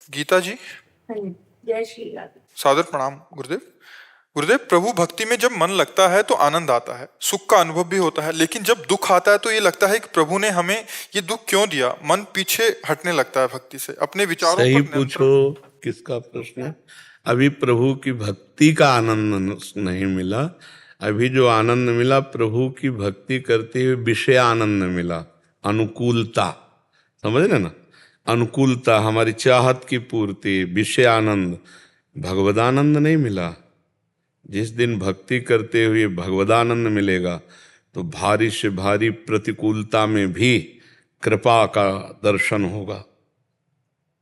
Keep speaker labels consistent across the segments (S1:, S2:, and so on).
S1: गीता जी,
S2: हाँ जी, जय श्री राधे।
S1: सादर प्रणाम गुरुदेव। गुरुदेव, प्रभु भक्ति में जब मन लगता है तो आनंद आता है, सुख का अनुभव भी होता है, लेकिन जब दुख आता है तो ये लगता है कि प्रभु ने हमें ये दुख क्यों दिया। मन पीछे हटने लगता है भक्ति से, अपने विचारों
S3: सही
S1: पर
S3: पूछो,
S1: नियंत्रण।
S3: किसका प्रश्न है? अभी प्रभु की भक्ति का आनंद नहीं मिला। अभी जो आनंद मिला प्रभु की भक्ति करते हुए विषय आनंद मिला, अनुकूलता। समझ रहे ना? अनुकूलता, हमारी चाहत की पूर्ति, विषय आनंद, भगवदानंद नहीं मिला। जिस दिन भक्ति करते हुए भगवदानंद मिलेगा तो भारी से भारी प्रतिकूलता में भी कृपा का दर्शन होगा।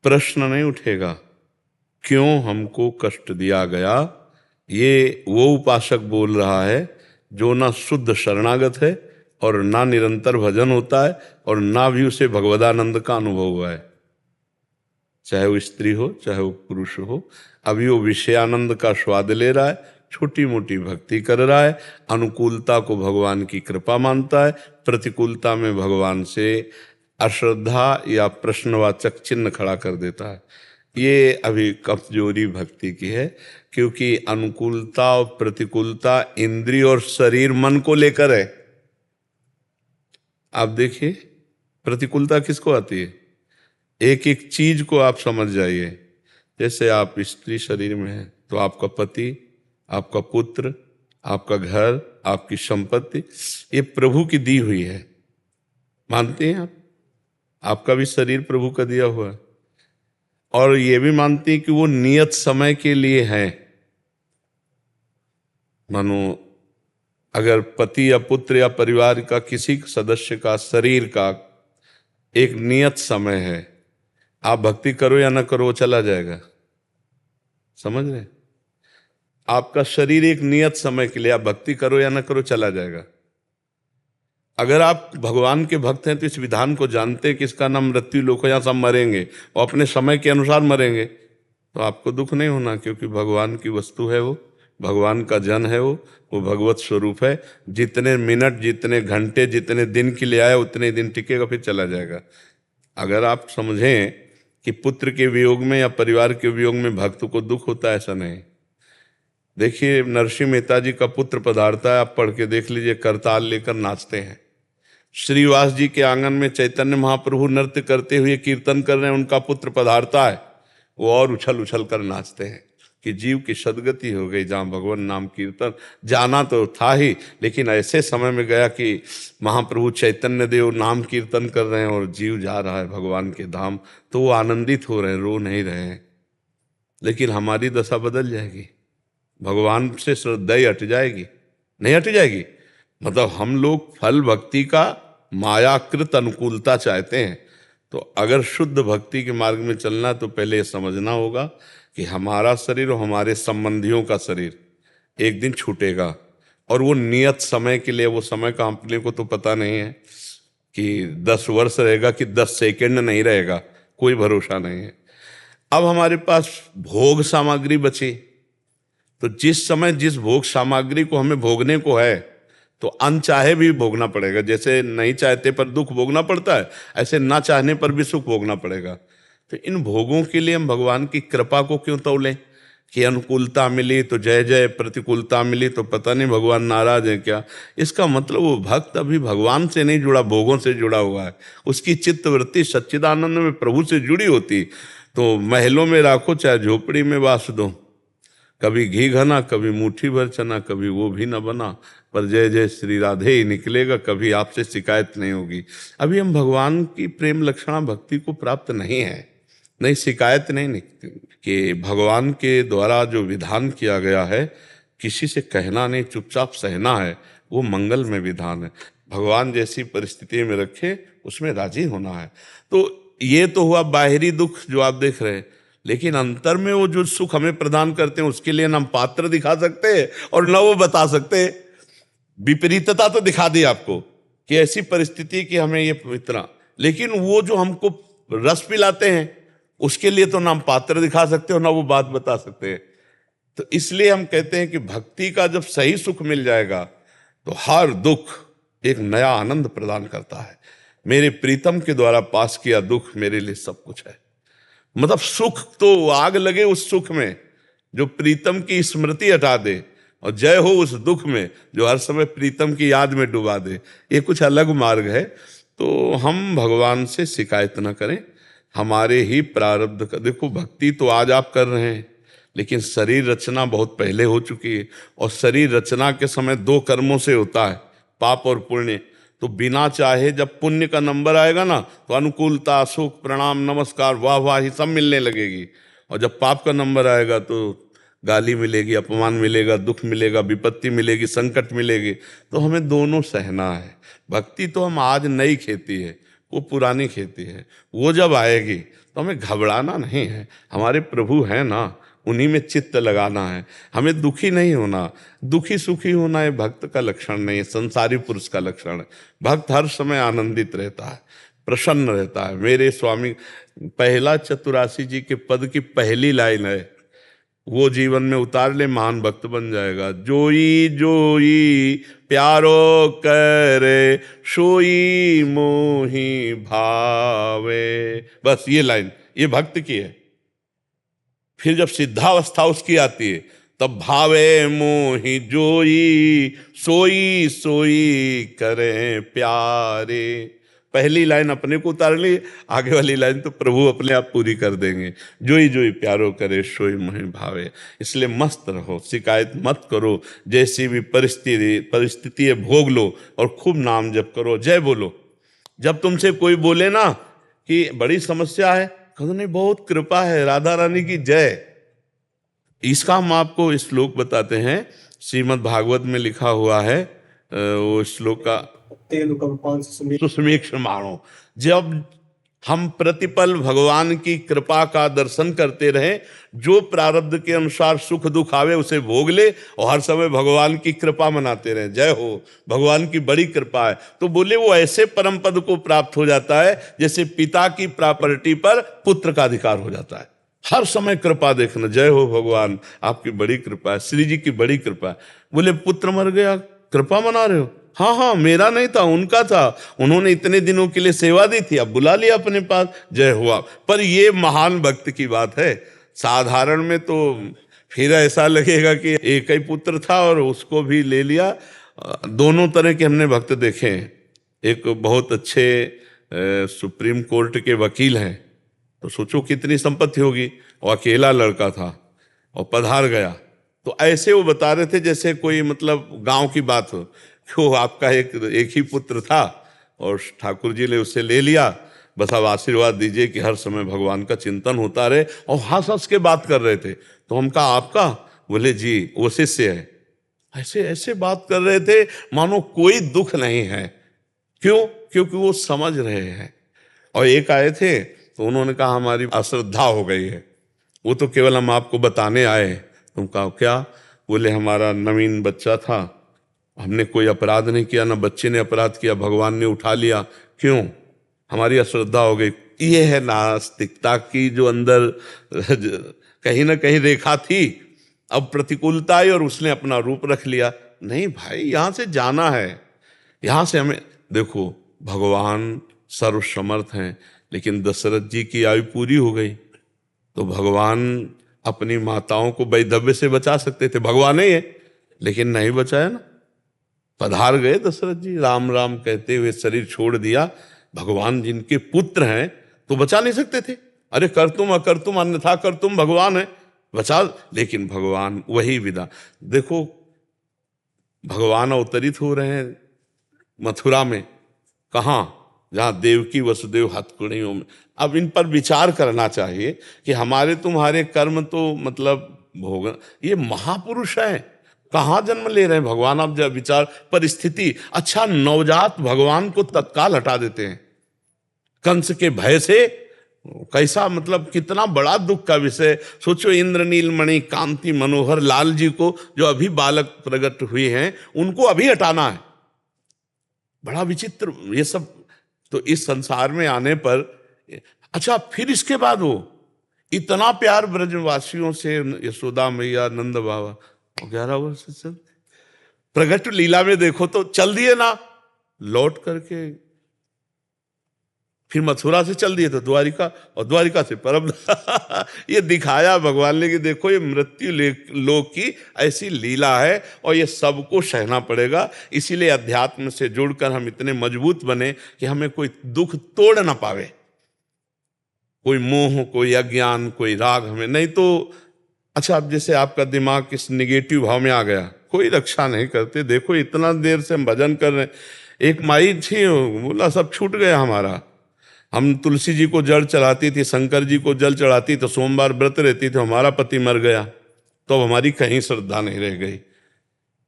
S3: प्रश्न नहीं उठेगा क्यों हमको कष्ट दिया गया। ये वो उपासक बोल रहा है जो ना शुद्ध शरणागत है और ना निरंतर भजन होता है और ना भी उसे भगवदानंद का अनुभव हुआ है। चाहे वो स्त्री हो चाहे वो पुरुष हो, अभी वो विषयानंद का स्वाद ले रहा है, छोटी मोटी भक्ति कर रहा है, अनुकूलता को भगवान की कृपा मानता है, प्रतिकूलता में भगवान से अश्रद्धा या प्रश्नवाचक चिन्ह खड़ा कर देता है। ये अभी कमजोरी भक्ति की है, क्योंकि अनुकूलता और प्रतिकूलता इंद्रिय और शरीर मन को लेकर है। आप देखिए प्रतिकूलता किसको आती है, एक एक चीज को आप समझ जाइए। जैसे आप स्त्री शरीर में हैं तो आपका पति, आपका पुत्र, आपका घर, आपकी संपत्ति, ये प्रभु की दी हुई है। मानते हैं आप? आपका भी शरीर प्रभु का दिया हुआ है। और ये भी मानते हैं कि वो नियत समय के लिए है। मानो अगर पति या पुत्र या परिवार का किसी सदस्य का शरीर का एक नियत समय है, आप भक्ति करो या ना करो वो चला जाएगा। समझ रहे? आपका शरीर एक नियत समय के लिए, आप भक्ति करो या ना करो चला जाएगा। अगर आप भगवान के भक्त हैं तो इस विधान को जानते हैं कि इसका नाम मृत्यु लोक है, यहाँ सब मरेंगे और अपने समय के अनुसार मरेंगे, तो आपको दुख नहीं होना, क्योंकि भगवान की वस्तु है वो, भगवान का जन है वो भगवत स्वरूप है। जितने मिनट, जितने घंटे, जितने दिन के लिए आया उतने दिन टिकेगा, फिर चला जाएगा। अगर आप समझें कि पुत्र के वियोग में या परिवार के वियोग में भक्त को दुख होता है, ऐसा नहीं। देखिए नरसिंह मेहता जी का पुत्र पधारता है, आप पढ़ के देख लीजिए, करताल लेकर नाचते हैं। श्रीवास जी के आंगन में चैतन्य महाप्रभु नृत्य करते हुए कीर्तन कर रहे हैं, उनका पुत्र पधारता है, वो और उछल उछल कर नाचते हैं कि जीव की सदगति हो गई। जहाँ भगवान नाम कीर्तन जाना तो था ही, लेकिन ऐसे समय में गया कि महाप्रभु चैतन्य देव नाम कीर्तन कर रहे हैं और जीव जा रहा है भगवान के धाम, तो वो आनंदित हो रहे हैं, रो नहीं रहे हैं। लेकिन हमारी दशा बदल जाएगी, भगवान से श्रद्धा ही हट जाएगी। नहीं हट जाएगी, मतलब हम लोग फल भक्ति का मायाकृत अनुकूलता चाहते हैं। तो अगर शुद्ध भक्ति के मार्ग में चलना है तो पहले ये समझना होगा कि हमारा शरीर और हमारे संबंधियों का शरीर एक दिन छूटेगा, और वो नियत समय के लिए। वो समय का अपने को तो पता नहीं है कि 10 वर्ष रहेगा कि 10 सेकंड नहीं रहेगा, कोई भरोसा नहीं है। अब हमारे पास भोग सामग्री बची, तो जिस समय जिस भोग सामग्री को हमें भोगने को है तो अनचाहे भी भोगना पड़ेगा। जैसे नहीं चाहते पर दुख भोगना पड़ता है, ऐसे ना चाहने पर भी सुख भोगना पड़ेगा। तो इन भोगों के लिए हम भगवान की कृपा को क्यों तौलें कि अनुकूलता मिली तो जय जय, प्रतिकूलता मिली तो पता नहीं भगवान नाराज है क्या। इसका मतलब वो भक्त अभी भगवान से नहीं जुड़ा, भोगों से जुड़ा हुआ है। उसकी चित्तवृत्ति सच्चिदानंद में प्रभु से जुड़ी होती तो महलों में राखो चाहे झोपड़ी में वास दो, कभी घी घना, कभी मुट्ठी भर चना, कभी वो भी न बना, पर जय जय श्री राधे ही निकलेगा, कभी आपसे शिकायत नहीं होगी। अभी हम भगवान की प्रेम लक्षणा भक्ति को प्राप्त नहीं है, नहीं शिकायत नहीं निकलती कि भगवान के द्वारा जो विधान किया गया है किसी से कहना नहीं, चुपचाप सहना है, वो मंगल में विधान है। भगवान जैसी परिस्थिति में रखे उसमें राजी होना है। तो ये तो हुआ बाहरी दुख जो आप देख रहे हैं, लेकिन अंतर में वो जो सुख हमें प्रदान करते हैं उसके लिए ना हम पात्र दिखा सकते हैं और ना वो बता सकते हैं। विपरीतता तो दिखा दी आपको कि ऐसी परिस्थिति कि हमें ये इतना, लेकिन वो जो हमको रस पिलाते हैं उसके लिए तो ना हम पात्र दिखा सकते हो ना वो बात बता सकते हैं। तो इसलिए हम कहते हैं कि भक्ति का जब सही सुख मिल जाएगा तो हर दुख एक नया आनंद प्रदान करता है। मेरे प्रीतम के द्वारा पास किया दुख मेरे लिए सब कुछ है। मतलब सुख तो आग लगे उस सुख में जो प्रीतम की स्मृति हटा दे, और जय हो उस दुख में जो हर समय प्रीतम की याद में डुबा दे। ये कुछ अलग मार्ग है। तो हम भगवान से शिकायत न करें, हमारे ही प्रारब्ध का। देखो भक्ति तो आज आप कर रहे हैं, लेकिन शरीर रचना बहुत पहले हो चुकी है, और शरीर रचना के समय दो कर्मों से होता है, पाप और पुण्य। तो बिना चाहे जब पुण्य का नंबर आएगा ना, तो अनुकूलता, सुख, प्रणाम, नमस्कार, वाह वाह ही सब मिलने लगेगी। और जब पाप का नंबर आएगा तो गाली मिलेगी, अपमान मिलेगा, दुख मिलेगा, विपत्ति मिलेगी, संकट मिलेगी। तो हमें दोनों सहना है। भक्ति तो हम आज नई खेती है, वो पुरानी खेती है। वो जब आएगी तो हमें घबराना नहीं है, हमारे प्रभु हैं ना, उन्हीं में चित्त लगाना है। हमें दुखी नहीं होना। दुखी सुखी होना ये भक्त का लक्षण नहीं है, संसारी पुरुष का लक्षण है। भक्त हर समय आनंदित रहता है, प्रसन्न रहता है। मेरे स्वामी पहला चतुरासी जी के पद की पहली लाइन है, वो जीवन में उतार ले, महान भक्त बन जाएगा। जोई जोई प्यारो करे, सोई मोही भावे। बस ये लाइन ये भक्त की है। फिर जब सिद्धावस्था उसकी आती है, तब भावे मोही जोई, सोई सोई करे प्यारे। पहली लाइन अपने को उतार ली, आगे वाली लाइन तो प्रभु अपने आप पूरी कर देंगे। जोई जोई प्यारो करे, सोई मोहि भावे। इसलिए मस्त रहो, शिकायत मत करो। जैसी भी परिस्थिति है भोग लो, और खूब नाम जप करो, जय बोलो। जब तुमसे कोई बोले ना कि बड़ी समस्या है, कहो नहीं बहुत कृपा है, राधा रानी की जय। इसका हम आपको श्लोक बताते हैं, श्रीमद् भागवत में लिखा हुआ है। वो श्लोक का सुसमीक्षमाणो। जब हम प्रतिपल भगवान की कृपा का दर्शन करते रहें, जो प्रारब्ध के अनुसार सुख दुख आवे उसे भोग ले, और हर समय भगवान की कृपा मनाते रहें, जय हो भगवान की बड़ी कृपा है। तो बोले वो ऐसे परम पद को प्राप्त हो जाता है जैसे पिता की प्रॉपर्टी पर पुत्र का अधिकार हो जाता है। हर समय कृपा देखना, जय हो भगवान आपकी बड़ी कृपा है, श्री जी की बड़ी कृपा है। बोले पुत्र मर गया, कृपा मना रहे हो? हाँ हाँ, मेरा नहीं था, उनका था, उन्होंने इतने दिनों के लिए सेवा दी थी, अब बुला लिया अपने पास, जय हुआ। पर ये महान भक्त की बात है। साधारण में तो फिर ऐसा लगेगा कि एक ही पुत्र था और उसको भी ले लिया। दोनों तरह के हमने भक्त देखे हैं। एक बहुत अच्छे सुप्रीम कोर्ट के वकील हैं, तो सोचो कितनी संपत्ति होगी, और अकेला लड़का था और पधार गया। तो ऐसे वो बता रहे थे जैसे कोई मतलब गांव की बात हो, क्यों आपका एक ही पुत्र था और ठाकुर जी ने उसे ले लिया, बस अब आशीर्वाद दीजिए कि हर समय भगवान का चिंतन होता रहे। और हंस हंस के बात कर रहे थे। तो हम कहा आपका? बोले जी वो शिष्य है। ऐसे ऐसे बात कर रहे थे मानो कोई दुख नहीं है। क्यों? क्योंकि वो समझ रहे हैं। और एक आए थे तो उन्होंने कहा हमारी अश्रद्धा हो गई है, वो तो केवल हम आपको बताने आए हैं। तुम कहा क्या? बोले हमारा नवीन बच्चा था, हमने कोई अपराध नहीं किया, ना बच्चे ने अपराध किया, भगवान ने उठा लिया। क्यों? हमारी अश्रद्धा हो गई। ये है नास्तिकता की जो अंदर कहीं ना कहीं रेखा थी। अब प्रतिकूलता आई और उसने अपना रूप रख लिया। नहीं भाई, यहां से जाना है, यहां से हमें देखो, भगवान सर्वसमर्थ हैं, लेकिन दशरथ जी की आयु पूरी हो गई, तो भगवान अपनी माताओं को वैधव्य से बचा सकते थे, भगवान ही है, लेकिन नहीं बचाया ना। पधार गए दशरथ जी, राम राम कहते हुए शरीर छोड़ दिया। भगवान जिनके पुत्र हैं तो बचा नहीं सकते थे? अरे कर तुम अकर तुम अन्यथा कर तुम, भगवान है, बचा। लेकिन भगवान वही विदा। देखो भगवान अवतरित हो रहे हैं मथुरा में, कहाँ? जहाँ देवकी वसुदेव हथकड़ियों में। अब इन पर विचार करना चाहिए कि हमारे तुम्हारे कर्म तो मतलब भोग, ये महापुरुष हैं, कहाँ जन्म ले रहे हैं भगवान? अब जब विचार परिस्थिति, अच्छा नवजात भगवान को तत्काल हटा देते हैं कंस के भय से, कैसा मतलब कितना बड़ा दुख का विषय। सोचो इंद्र नीलमणि कांति मनोहर लाल जी को, जो अभी बालक प्रकट हुए हैं, उनको अभी हटाना है। बड़ा विचित्र ये सब। तो इस संसार में आने पर, अच्छा फिर इसके बाद वो इतना प्यार ब्रजवासियों से, यशोदा मैया नंद बाबा 11 वर्ष से प्रगट लीला में देखो तो चल दिए ना, लौट करके फिर मथुरा से चल दिए तो द्वारिका, और द्वारिका से परम ये दिखाया भगवान ने कि देखो ये मृत्यु लोक की ऐसी लीला है और ये सबको सहना पड़ेगा। इसीलिए अध्यात्म से जुड़कर हम इतने मजबूत बने कि हमें कोई दुख तोड़ ना पावे, कोई मोह, कोई अज्ञान, कोई राग हमें नहीं तो। अच्छा, अब जैसे आपका दिमाग इस निगेटिव भाव में आ गया, कोई रक्षा नहीं करते। देखो इतना देर से हम भजन कर रहे हैं, एक माई थी बोला सब छूट गया हमारा। हम तुलसी जी को जल चढ़ाती थी, शंकर जी को जल चढ़ाती तो सोमवार व्रत रहती तो हमारा पति मर गया, तो अब हमारी कहीं श्रद्धा नहीं रह गई।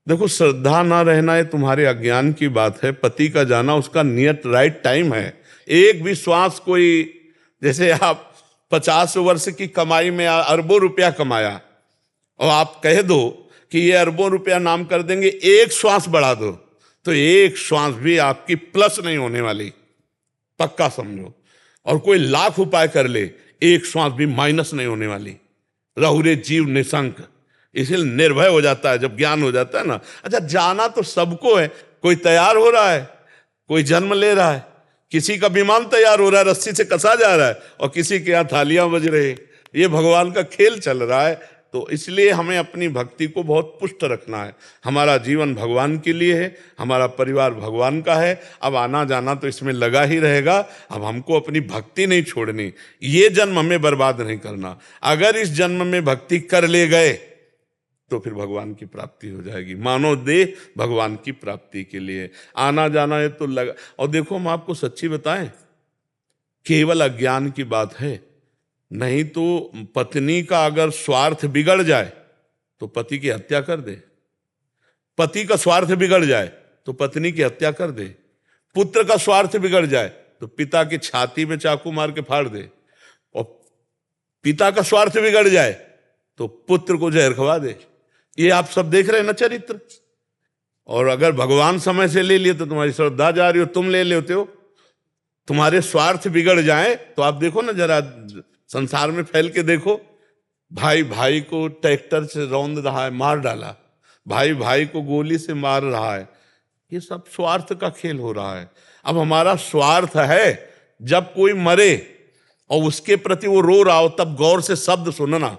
S3: देखो श्रद्धा ना रहना ये तुम्हारे अज्ञान की बात है, पति का जाना उसका नियत राइट टाइम है। एक भी श्वास कोई, जैसे आप 50 वर्ष की कमाई में अरबों रुपया कमाया और आप कह दो कि ये अरबों रुपया नाम कर देंगे, एक श्वास बढ़ा दो तो एक श्वास भी आपकी प्लस नहीं होने वाली, पक्का समझो। और कोई लाख उपाय कर ले, एक श्वास भी माइनस नहीं होने वाली। रहुरे जीव निशंक, इसलिए निर्भय हो जाता है जब ज्ञान हो जाता है ना। अच्छा, जाना तो सबको है, कोई तैयार हो रहा है, कोई जन्म ले रहा है, किसी का विमान तैयार हो रहा है, रस्सी से कसा जा रहा है, और किसी के यहाँ थालियां बज रहे। ये भगवान का खेल चल रहा है। तो इसलिए हमें अपनी भक्ति को बहुत पुष्ट रखना है। हमारा जीवन भगवान के लिए है, हमारा परिवार भगवान का है। अब आना जाना तो इसमें लगा ही रहेगा। अब हमको अपनी भक्ति नहीं छोड़नी, ये जन्म हमें बर्बाद नहीं करना। अगर इस जन्म में भक्ति कर ले गए तो फिर भगवान की प्राप्ति हो जाएगी। मानव देह भगवान की प्राप्ति के लिए आना जाना है तो लगा। और देखो हम आपको सच्ची बताएं, केवल अज्ञान की बात है, नहीं तो पत्नी का अगर स्वार्थ बिगड़ जाए तो पति की हत्या कर दे, पति का स्वार्थ बिगड़ जाए तो पत्नी की हत्या कर दे, पुत्र का स्वार्थ बिगड़ जाए तो पिता की छाती में चाकू मार के फाड़ दे, और पिता का स्वार्थ बिगड़ जाए तो पुत्र को जहर खवा दे। ये आप सब देख रहे हैं ना चरित्र। और अगर भगवान समय से ले लिए तो तुम्हारी श्रद्धा जा रही हो, तुम ले लेते हो। तुम्हारे स्वार्थ बिगड़ जाए तो आप देखो ना, जरा संसार में फैल के देखो, भाई भाई को ट्रैक्टर से रौंद रहा है, मार डाला, भाई भाई को गोली से मार रहा है, ये सब स्वार्थ का खेल हो रहा है। अब हमारा स्वार्थ है जब कोई मरे और उसके प्रति वो रो रहा हो, तब गौर से शब्द सुनना,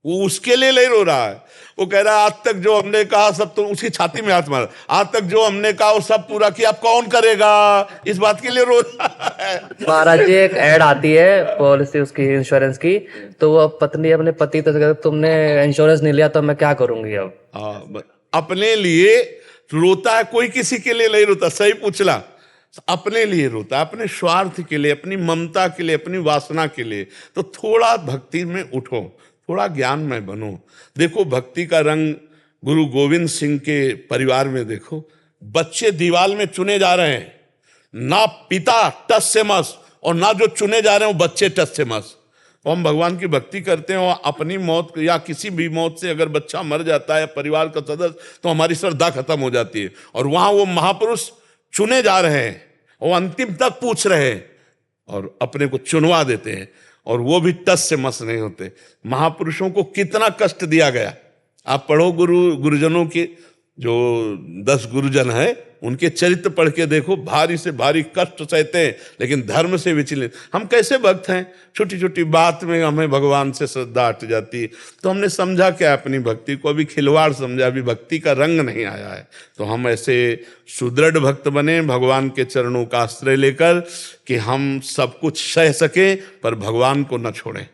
S3: वो उसके लिए नहीं रो रहा है। वो कह रहा है आज तक जो हमने कहा सब, तो उसकी छाती में हाथ मारा, आज तक जो हमने कहा वो सब पूरा किया, अब कौन करेगा, इस बात के लिए रो रहा है।
S4: महाराज जी, एक ऐड आती है पॉलिसी उसकी इंश्योरेंस की, तो वो पत्नी अपने पति तो कहती तुमने इंश्योरेंस नहीं लिया तो मैं क्या करूंगी अब।
S3: अपने लिए रोता है, कोई किसी के लिए नहीं रोता। सही पूछला, अपने लिए रोता, अपने स्वार्थ के लिए, अपनी ममता के लिए, अपनी वासना के लिए। तो थोड़ा भक्ति में उठो, थोड़ा ज्ञान में बनो। देखो भक्ति का रंग गुरु गोविंद सिंह के परिवार में देखो, बच्चे दीवाल में चुने जा रहे हैं, ना पिता टस से मस और ना जो चुने जा रहे हैं वो बच्चे टस से मस। और हम भगवान की भक्ति करते हैं और अपनी मौत या किसी भी मौत से अगर बच्चा मर जाता है, परिवार का सदस्य, तो हमारी श्रद्धा खत्म हो जाती है। और वहां वो महापुरुष चुने जा रहे हैं, वो अंतिम तक पूछ रहे हैं और अपने को चुनवा देते हैं, और वो भी टस से मस नहीं होते। महापुरुषों को कितना कष्ट दिया गया। आप पढ़ो गुरुजनों के, जो 10 गुरुजन हैं उनके चरित्र पढ़ के देखो, भारी से भारी कष्ट सहते हैं लेकिन धर्म से विचलित। हम कैसे भक्त हैं, छोटी छोटी बात में हमें भगवान से श्रद्धा हट जाती है। तो हमने समझा क्या अपनी भक्ति को, अभी खिलवाड़ समझा, अभी भक्ति का रंग नहीं आया है। तो हम ऐसे सुदृढ़ भक्त बने भगवान के चरणों का आश्रय लेकर कि हम सब कुछ सह सके पर भगवान को न छोड़ें,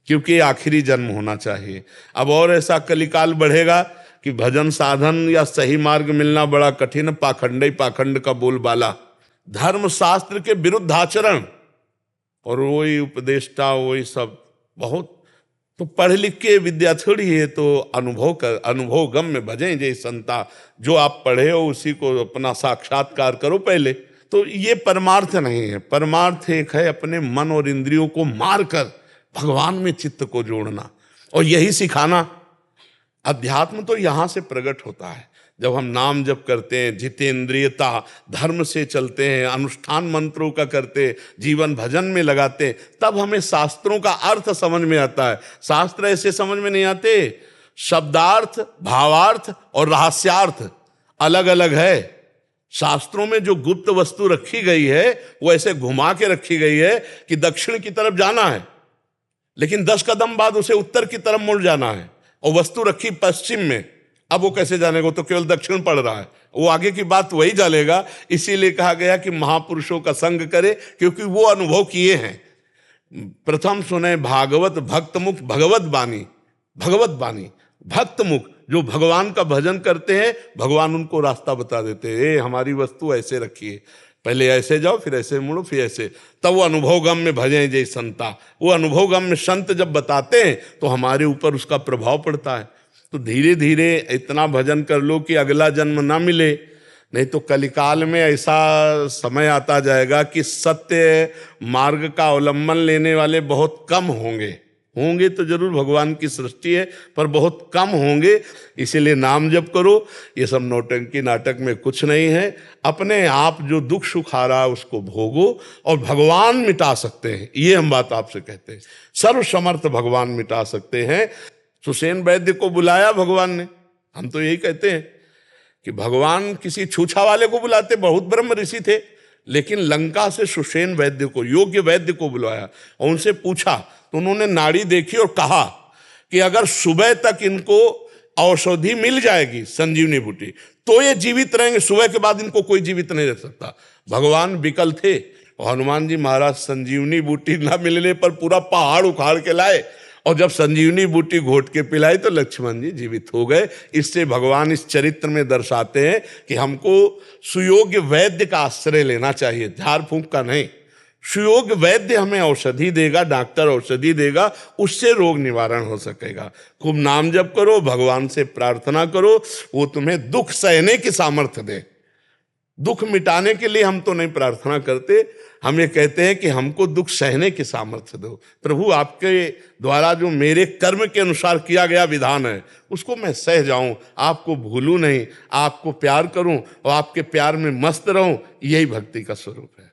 S3: क्योंकि आखिरी जन्म होना चाहिए। अब और ऐसा कलिकाल बढ़ेगा कि भजन साधन या सही मार्ग मिलना बड़ा कठिन, पाखंड ही पाखंड का बोलबाला, धर्म शास्त्र के विरुद्ध आचरण, और वही उपदेष्टा वही सब बहुत। तो पढ़ लिख के विद्या थोड़ी है, तो अनुभव गम में भजें जय संता। जो आप पढ़े हो उसी को अपना साक्षात्कार करो पहले। तो ये परमार्थ नहीं है। परमार्थ एक है अपने मन और इंद्रियों को मारकर भगवान में चित्त को जोड़ना, और यही सिखाना। अध्यात्म तो यहां से प्रकट होता है जब हम नाम जप करते हैं, जितेंद्रियता, धर्म से चलते हैं, अनुष्ठान मंत्रों का करते, जीवन भजन में लगाते, तब हमें शास्त्रों का अर्थ समझ में आता है। शास्त्र ऐसे समझ में नहीं आते, शब्दार्थ, भावार्थ और रहस्यार्थ अलग अलग है। शास्त्रों में जो गुप्त वस्तु रखी गई है वो ऐसे घुमा के रखी गई है कि दक्षिण की तरफ जाना है, लेकिन 10 कदम बाद उसे उत्तर की तरफ मुड़ जाना है, और वस्तु रखी पश्चिम में। अब वो कैसे जानेगा, तो केवल दक्षिण पड़ रहा है, वो आगे की बात वही जानेगा। इसीलिए कहा गया कि महापुरुषों का संग करे, क्योंकि वो अनुभव किए हैं। प्रथम सुने भागवत भक्त मुख भगवत बानी, भगवत बानी भक्त मुख, जो भगवान का भजन करते हैं भगवान उनको रास्ता बता देते हैं। ए हमारी वस्तु ऐसे रखिए, पहले ऐसे जाओ, फिर ऐसे मुड़ो, फिर ऐसे, तब वो अनुभव गम में भजें जय संता। वो अनुभव गम में संत जब बताते हैं तो हमारे ऊपर उसका प्रभाव पड़ता है। तो धीरे धीरे इतना भजन कर लो कि अगला जन्म ना मिले, नहीं तो कलिकाल में ऐसा समय आता जाएगा कि सत्य मार्ग का अवलंबन लेने वाले बहुत कम होंगे। होंगे तो जरूर, भगवान की सृष्टि है, पर बहुत कम होंगे। इसीलिए नाम जप करो, ये सब नौटंकी नाटक में कुछ नहीं है। अपने आप जो दुख सुख आ रहा है उसको भोगो, और भगवान मिटा सकते हैं, ये हम बात आपसे कहते हैं। सर्वसमर्थ भगवान मिटा सकते हैं। सुषेण वैद्य को बुलाया भगवान ने, हम तो यही कहते हैं कि भगवान किसी छूछा वाले को बुलाते, बहुत ब्रह्म ऋषि थे, लेकिन लंका से सुषेण वैद्य को, योग्य वैद्य को बुलाया और उनसे पूछा, तो उन्होंने नाड़ी देखी और कहा कि अगर सुबह तक इनको औषधि मिल जाएगी, संजीवनी बूटी, तो ये जीवित रहेंगे, सुबह के बाद इनको कोई जीवित नहीं रह सकता। भगवान विकल थे और हनुमान जी महाराज संजीवनी बूटी ना मिलने पर पूरा पहाड़ उखाड़ के लाए, और जब संजीवनी बूटी घोट के पिलाई तो लक्ष्मण जी जीवित हो गए। इससे भगवान इस चरित्र में दर्शाते हैं कि हमको सुयोग्य वैद्य का आश्रय लेना चाहिए, झाड़ फूंक का नहीं। सुयोग्य वैद्य हमें औषधि देगा, डॉक्टर औषधि देगा, उससे रोग निवारण हो सकेगा। खूब नाम जप करो, भगवान से प्रार्थना करो, वो तुम्हें दुख सहने की सामर्थ्य दे। दुख मिटाने के लिए हम तो नहीं प्रार्थना करते, हम ये कहते हैं कि हमको दुख सहने की सामर्थ्य दो प्रभु। आपके द्वारा जो मेरे कर्म के अनुसार किया गया विधान है उसको मैं सह जाऊं, आपको भूलूं नहीं, आपको प्यार करूं और आपके प्यार में मस्त रहूं, यही भक्ति का स्वरूप है।